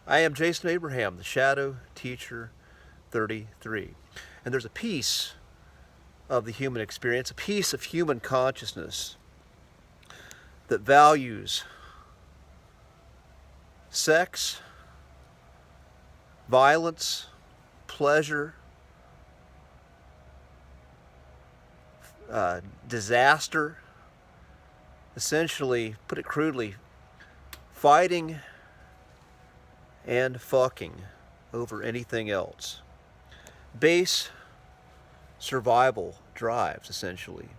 I am Jason Abraham, the Shadow Teacher 33. And there's a piece of the human experience, a piece of human consciousness that values sex, violence, pleasure, disaster, essentially, put it crudely, fighting and fucking over anything else. Base survival drives, essentially.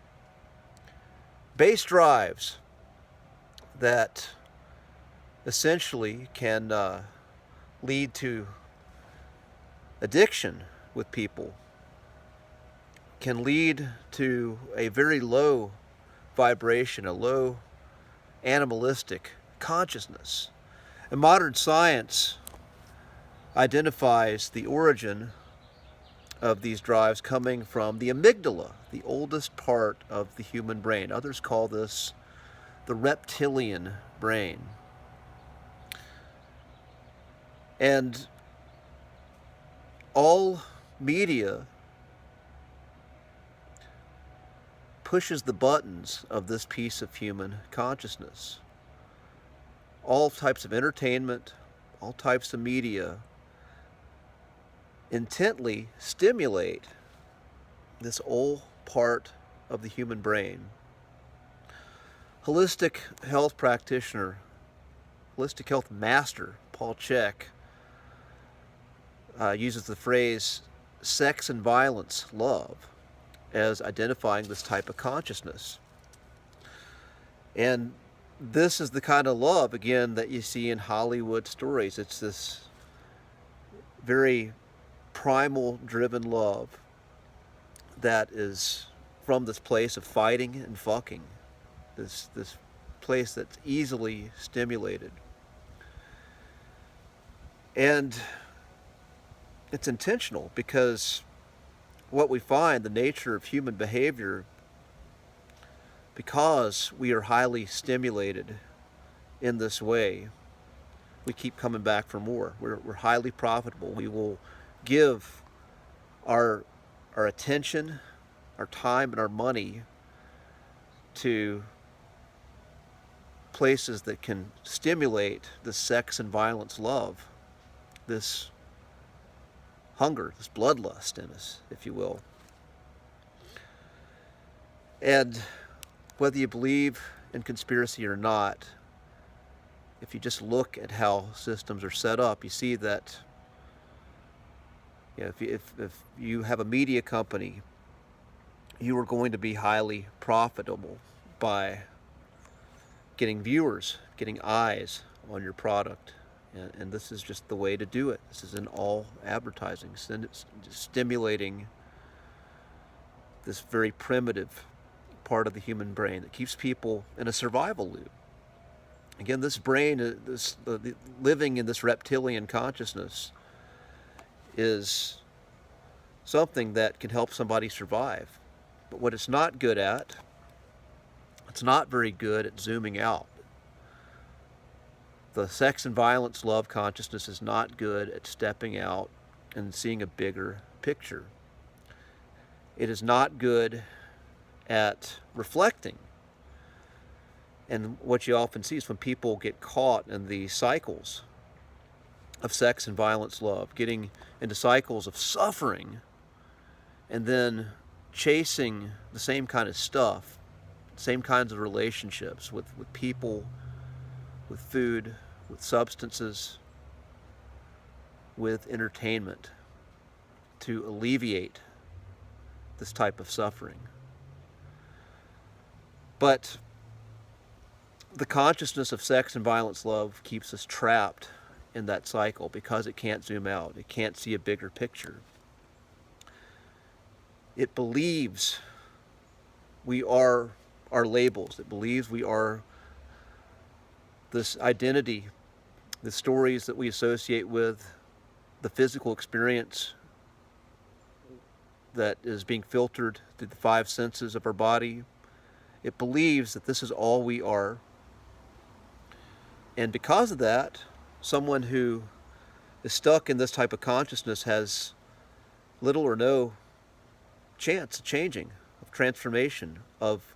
Base drives that essentially can lead to addiction with people, can lead to a very low vibration, a low animalistic consciousness. And modern science identifies the origin of these drives coming from the amygdala, the oldest part of the human brain. Others call this the reptilian brain. And all media pushes the buttons of this piece of human consciousness. All types of entertainment, all types of media intently stimulate this old part of the human brain. Holistic health practitioner, holistic health master Paul Chek uses the phrase sex and violence love as identifying this type of consciousness. And this is the kind of love, again, that you see in Hollywood stories. It's this very primal driven love that is from this place of fighting and fucking, this place that's easily stimulated. And it's intentional because what we find, the nature of human behavior, because we are highly stimulated in this way, we keep coming back for more. We're highly profitable. We will give our attention, our time, and our money to places that can stimulate this sex and violence love, this hunger, this bloodlust in us, if you will. And whether you believe in conspiracy or not, if you just look at how systems are set up, you see that if you have a media company, you are going to be highly profitable by getting viewers, getting eyes on your product. And this is just the way to do it. This is in all advertising, stimulating this very primitive part of the human brain that keeps people in a survival loop. Again, this brain, living in this reptilian consciousness, is something that can help somebody survive. But what it's not good at, it's not very good at zooming out. The sex and violence love consciousness is not good at stepping out and seeing a bigger picture. It is not good at reflecting. And what you often see is when people get caught in the cycles of sex and violence love, getting into cycles of suffering, and then chasing the same kind of stuff, same kinds of relationships with people, with food, with substances, with entertainment to alleviate this type of suffering. But the consciousness of sex and violence love keeps us trapped in that cycle because it can't zoom out. It can't see a bigger picture. It believes we are our labels. It believes we are this identity, the stories that we associate with, the physical experience that is being filtered through the five senses of our body. It believes that this is all we are. And because of that, someone who is stuck in this type of consciousness has little or no chance of changing, of transformation, of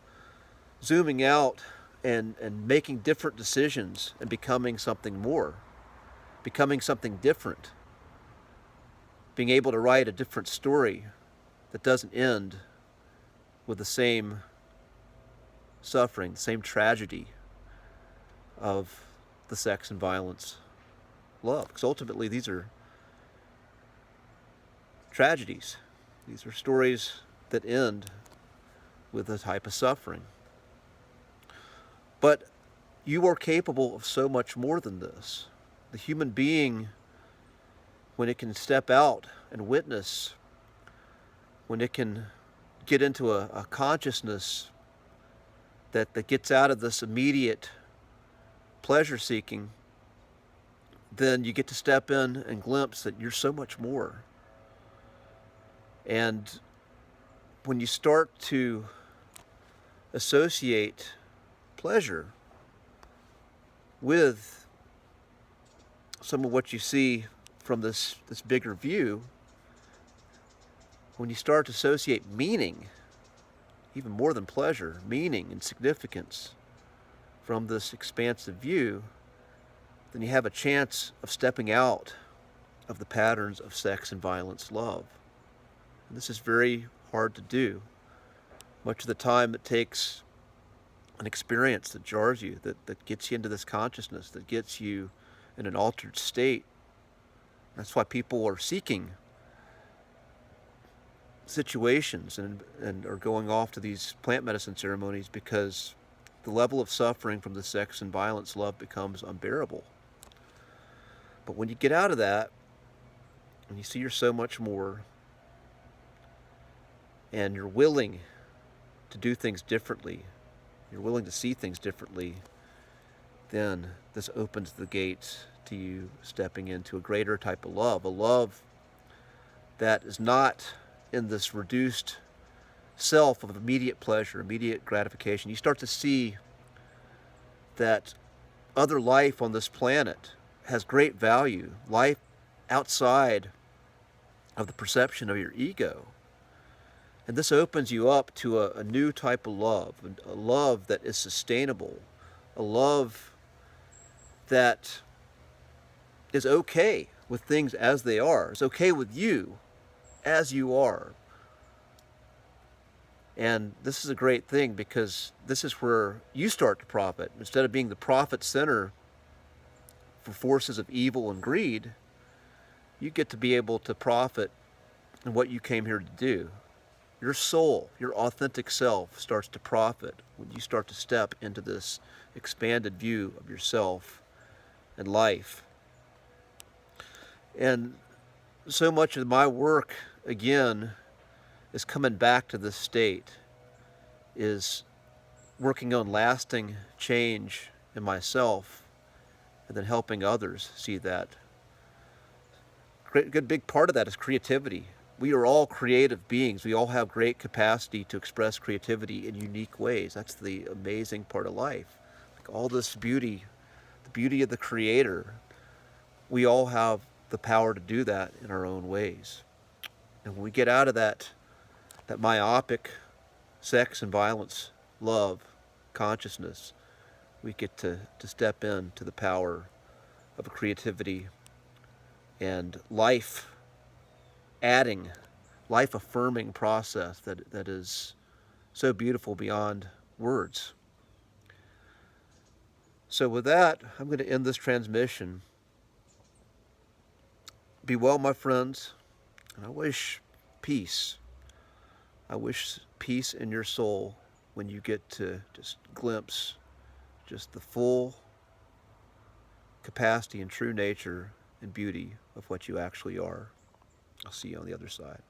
zooming out and making different decisions and becoming something more, becoming something different, being able to write a different story that doesn't end with the same suffering, the same tragedy of the sex and violence love. Because ultimately, these are tragedies. These are stories that end with a type of suffering. But you are capable of so much more than this. The human being, when it can step out and witness, when it can get into a consciousness that gets out of this immediate pleasure seeking, then you get to step in and glimpse that you're so much more. And when you start to associate pleasure with some of what you see from this bigger view, when you start to associate meaning, even more than pleasure, meaning and significance from this expansive view, then you have a chance of stepping out of the patterns of sex and violence love. And this is very hard to do. Much of the time it takes an experience that jars you, that gets you into this consciousness, that gets you in an altered state. That's why people are seeking situations and are going off to these plant medicine ceremonies, because the level of suffering from the sex and violence love becomes unbearable. But when you get out of that, and you see you're so much more, and you're willing to do things differently, you're willing to see things differently, then this opens the gates to you stepping into a greater type of love, a love that is not in this reduced self of immediate pleasure, immediate gratification. You start to see that other life on this planet has great value, life outside of the perception of your ego. And this opens you up to a new type of love, a love that is sustainable, a love that is okay with things as they are. It's okay with you as you are. And this is a great thing, because this is where you start to profit. Instead of being the profit center for forces of evil and greed, you get to be able to profit in what you came here to do. Your soul, your authentic self, starts to profit when you start to step into this expanded view of yourself and life. And so much of my work, again, is coming back to this state, is working on lasting change in myself, and then helping others see that. Good big part of that is creativity. We are all creative beings. We all have great capacity to express creativity in unique ways. That's the amazing part of life. Like all this beauty, the beauty of the Creator, we all have the power to do that in our own ways. And when we get out of that myopic sex and violence love consciousness, we get to step into the power of a creativity and life adding, life affirming process that is so beautiful beyond words. So with that, I'm going to end this transmission. Be well, my friends, and I wish peace. I wish peace in your soul when you get to just glimpse just the full capacity and true nature and beauty of what you actually are. I'll see you on the other side.